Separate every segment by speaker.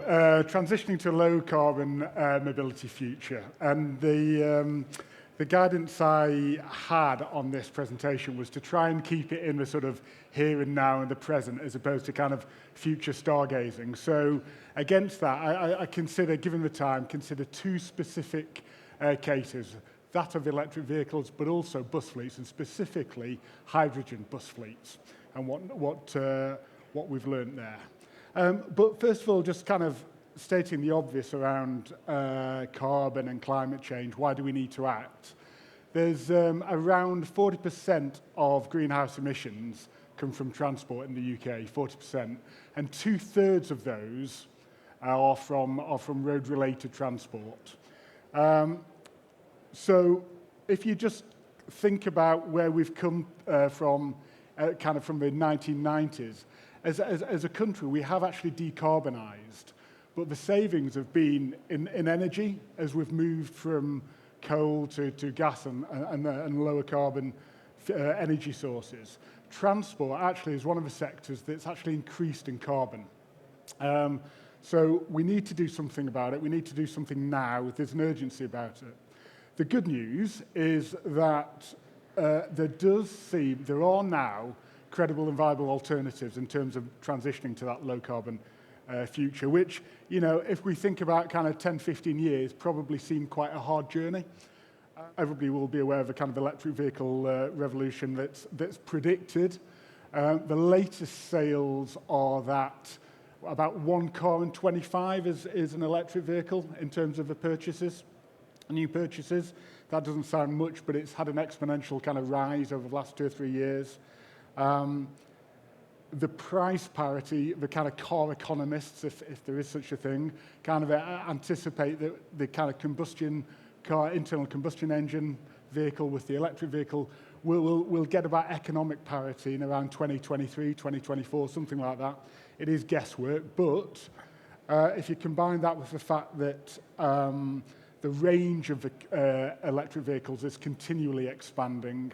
Speaker 1: transitioning to a low-carbon mobility future. And the guidance I had on this presentation was to try and keep it in the sort of here and now and the present, as opposed to kind of future stargazing. So against that, I consider, given the time, consider two specific cases, that of electric vehicles, but also bus fleets, and specifically hydrogen bus fleets, and what we've learned there. But first of all, just kind of stating the obvious around carbon and climate change. Why do we need to act? There's around 40% of greenhouse emissions come from transport in the UK, 40%, and 2/3 of those are from road-related transport. So if you just think about where we've come from, kind of from the 1990s, as a country, we have actually decarbonised, but the savings have been in energy as we've moved from coal to gas and lower carbon energy sources. Transport actually is one of the sectors that's actually increased in carbon. So we need to do something about it. We need to do something now. There's an urgency about it. The good news is that there are now credible and viable alternatives in terms of transitioning to that low-carbon future, which, you know, if we think about kind of 10, 15 years, probably seemed quite a hard journey. Everybody will be aware of the kind of electric vehicle revolution that's predicted. The latest sales are that about 1 car in 25 is an electric vehicle in terms of the purchases. New purchases. That doesn't sound much, but it's had an exponential kind of rise over the last 2 or 3 years. The price parity, the kind of car economists, if there is such a thing, kind of anticipate that the kind of internal combustion engine vehicle with the electric vehicle will get about economic parity in around 2023, 2024, something like that. It is guesswork, but if you combine that with the fact that the range of the electric vehicles is continually expanding.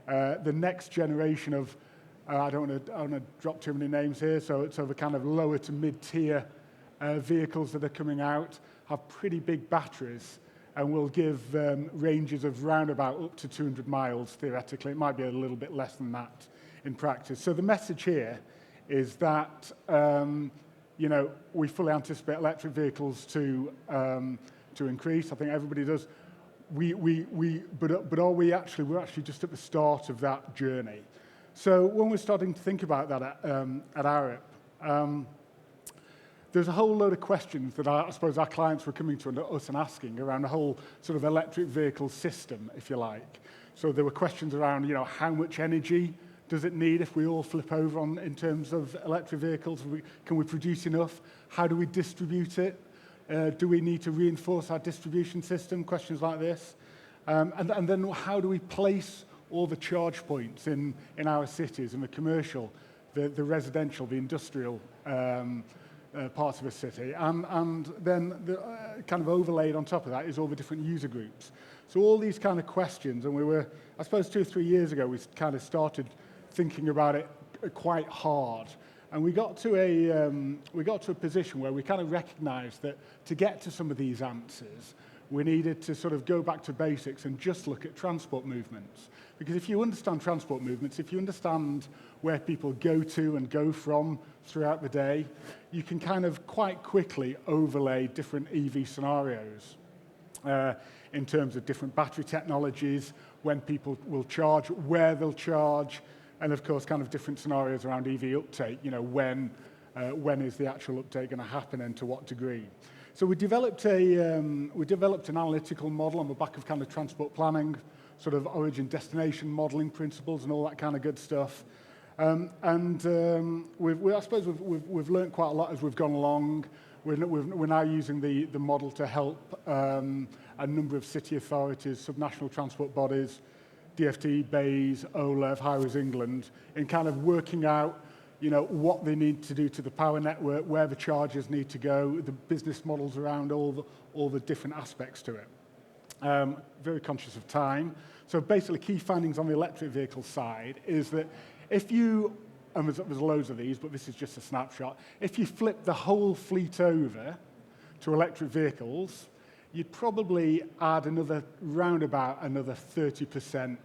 Speaker 1: The next generation of, I don't want to drop too many names here, so the kind of lower to mid-tier vehicles that are coming out have pretty big batteries and will give ranges of round about up to 200 miles, theoretically. It might be a little bit less than that in practice. So the message here is that, you know, we fully anticipate electric vehicles to increase. I think everybody does. But are we actually? We're actually just at the start of that journey. So when we're starting to think about that at Arup, there's a whole load of questions that I suppose our clients were coming to us and asking around the whole sort of electric vehicle system, if you like. So there were questions around, you know, how much energy does it need if we all flip over in terms of electric vehicles? Can we produce enough? How do we distribute it? Do we need to reinforce our distribution system? Questions like this. And then how do we place all the charge points in our cities, in the commercial, the residential, the industrial parts of a city? And then the, kind of overlaid on top of that is all the different user groups. So all these kind of questions, and we were, I suppose 2 or 3 years ago, we kind of started thinking about it quite hard. And we got to a position where we kind of recognized that to get to some of these answers, we needed to sort of go back to basics and just look at transport movements. Because if you understand transport movements, if you understand where people go to and go from throughout the day, you can kind of quite quickly overlay different EV scenarios in terms of different battery technologies, when people will charge, where they'll charge, and of course, kind of different scenarios around EV uptake. You know, when is the actual uptake going to happen and to what degree? So we developed an analytical model on the back of kind of transport planning, sort of origin destination modeling principles and all that kind of good stuff. I suppose we've learned quite a lot as we've gone along. We're now using the model to help a number of city authorities, subnational transport bodies, DFT, BAYS, OLEV, Highways England, in kind of working out, you know, what they need to do to the power network, where the chargers need to go, the business models around all the different aspects to it. Very conscious of time. So basically, key findings on the electric vehicle side is that if you and there's loads of these, but this is just a snapshot. If you flip the whole fleet over to electric vehicles, you'd probably add round about another 30%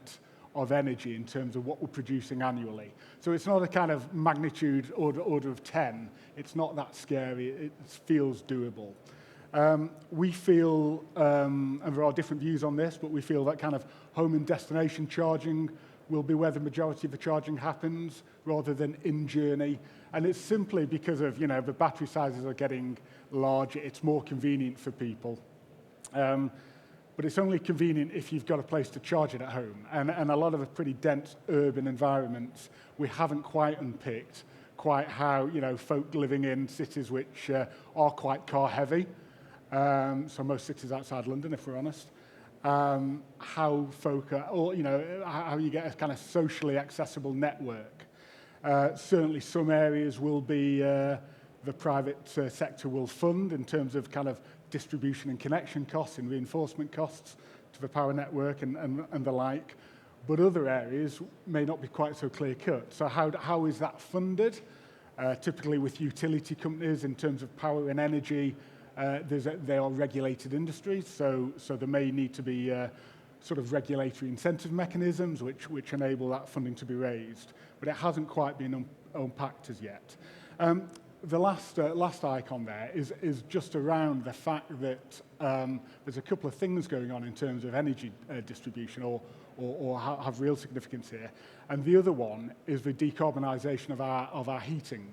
Speaker 1: of energy in terms of what we're producing annually. So it's not a kind of magnitude order of 10. It's not that scary. It feels doable. We feel, and there are different views on this, but we feel that kind of home and destination charging will be where the majority of the charging happens rather than in-journey. And it's simply because of, the battery sizes are getting larger. It's more convenient for people. But it's only convenient if you've got a place to charge it at home. And a lot of the pretty dense urban environments, we haven't quite unpicked quite how, folk living in cities which are quite car heavy, so most cities outside London, if we're honest, how folk are, or, how you get a kind of socially accessible network. Certainly some areas will be, the private sector will fund in terms of kind of distribution and connection costs and reinforcement costs to the power network and the like. But other areas may not be quite so clear-cut. So how is that funded? Typically with utility companies in terms of power and energy, they are regulated industries, so there may need to be sort of regulatory incentive mechanisms which enable that funding to be raised. But it hasn't quite been unpacked as yet. The last icon there is just around the fact that there's a couple of things going on in terms of energy distribution or have real significance here. And the other one is the decarbonisation of our heating,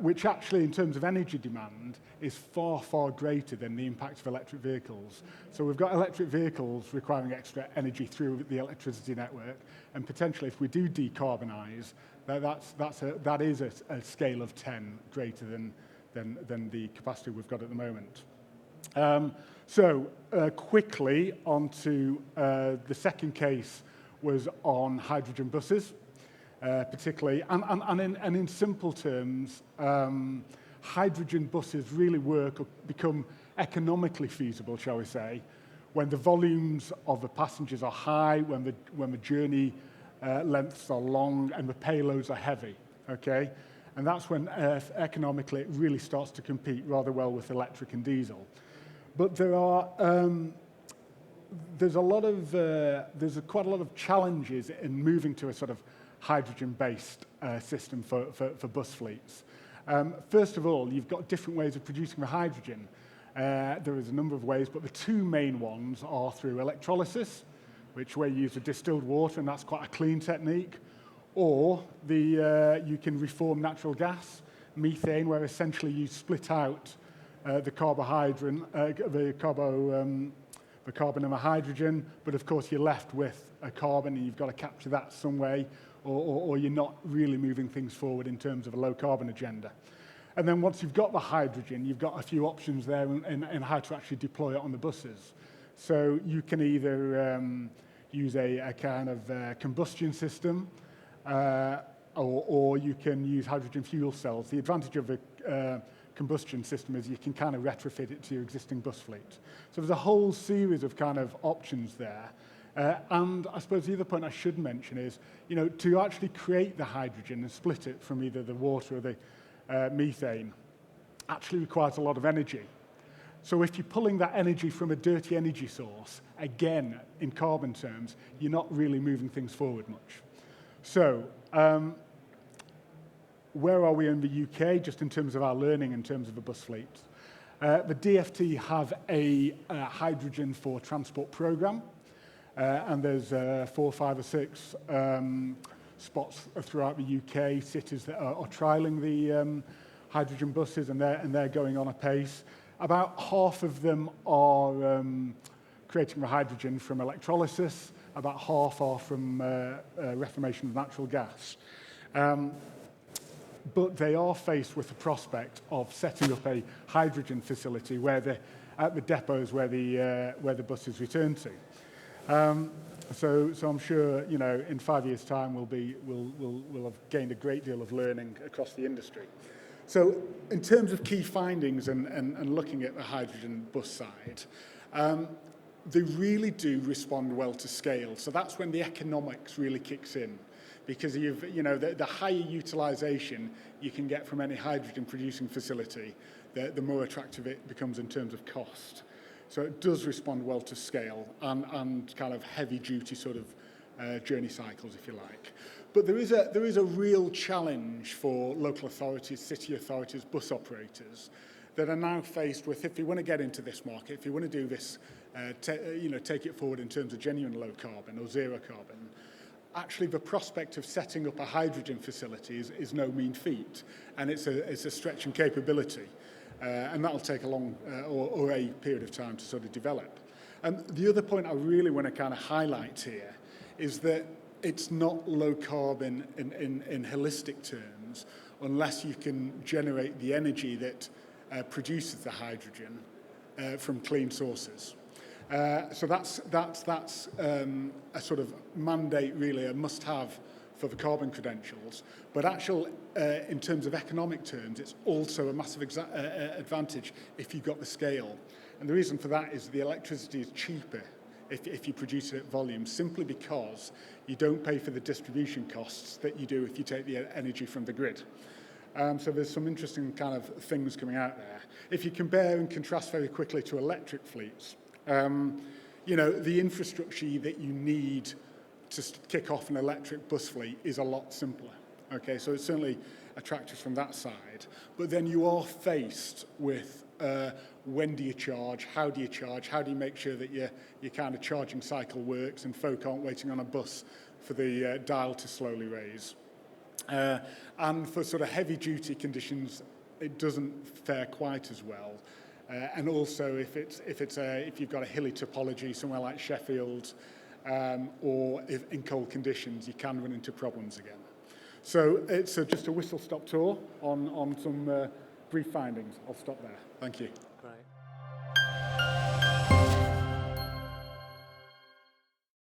Speaker 1: which actually in terms of energy demand is far, far greater than the impact of electric vehicles. So we've got electric vehicles requiring extra energy through the electricity network, and potentially if we do decarbonise, that is a scale of 10 greater than the capacity we've got at the moment. Quickly onto the second case was on hydrogen buses, particularly, and in simple terms, hydrogen buses really work or become economically feasible, shall we say, when the volumes of the passengers are high, when the journey lengths are long and the payloads are heavy, okay? And that's when economically it really starts to compete rather well with electric and diesel. But there's quite a lot of challenges in moving to a sort of hydrogen-based system for bus fleets. First of all, you've got different ways of producing the hydrogen. There is a number of ways, but the two main ones are through electrolysis, where you use a distilled water, and that's quite a clean technique, or you can reform natural gas, methane, where essentially you split out the carbon and the hydrogen, but of course you're left with a carbon and you've got to capture that some way, or you're not really moving things forward in terms of a low carbon agenda. And then once you've got the hydrogen, you've got a few options there in how to actually deploy it on the buses. So you can either use a kind of combustion system, or you can use hydrogen fuel cells. The advantage of a combustion system is you can kind of retrofit it to your existing bus fleet. So there's a whole series of kind of options there. And I suppose the other point I should mention is, to actually create the hydrogen and split it from either the water or the methane actually requires a lot of energy. So if you're pulling that energy from a dirty energy source, again, in carbon terms, you're not really moving things forward much. So where are we in the UK, just in terms of our learning, in terms of the bus fleet? The DfT have a hydrogen for transport programme, and there's 4, 5 or 6 spots throughout the UK, cities that are trialling the hydrogen buses, and they're going on a pace. About half of them are creating the hydrogen from electrolysis, about half are from reformation of natural gas. But they are faced with the prospect of setting up a hydrogen facility at the depots where the buses return to. So I'm sure, in 5 years' time we'll have gained a great deal of learning across the industry. So in terms of key findings and looking at the hydrogen bus side, they really do respond well to scale. So that's when the economics really kicks in. because the higher utilization you can get from any hydrogen producing facility, the more attractive it becomes in terms of cost. So it does respond well to scale and kind of heavy duty sort of journey cycles, if you like. But there is a real challenge for local authorities, city authorities, bus operators that are now faced with, if you want to get into this market, if you want to do this, take it forward in terms of genuine low carbon or zero carbon, actually the prospect of setting up a hydrogen facility is no mean feat, and it's a stretching capability, and that'll take a long or a period of time to sort of develop. And the other point I really want to kind of highlight here is that it's not low carbon in holistic terms unless you can generate the energy that produces the hydrogen from clean sources. So that's a sort of mandate, really, a must-have for the carbon credentials. But in terms of economic terms, it's also a massive advantage if you've got the scale. And the reason for that is the electricity is cheaper if you produce it at volume, simply because you don't pay for the distribution costs that you do if you take the energy from the grid. So there's some interesting kind of things coming out there. If you compare and contrast very quickly to electric fleets, the infrastructure that you need to kick off an electric bus fleet is a lot simpler. Okay, so it's certainly attractive from that side. But then you are faced with when do you charge, how do you make sure that your kind of charging cycle works and folk aren't waiting on a bus for the dial to slowly raise. And for sort of heavy duty conditions, it doesn't fare quite as well. And also if you've got a hilly topology somewhere like Sheffield, or if in cold conditions, you can run into problems again. So it's just a whistle-stop tour on some brief findings. I'll stop there. Thank you.
Speaker 2: Great.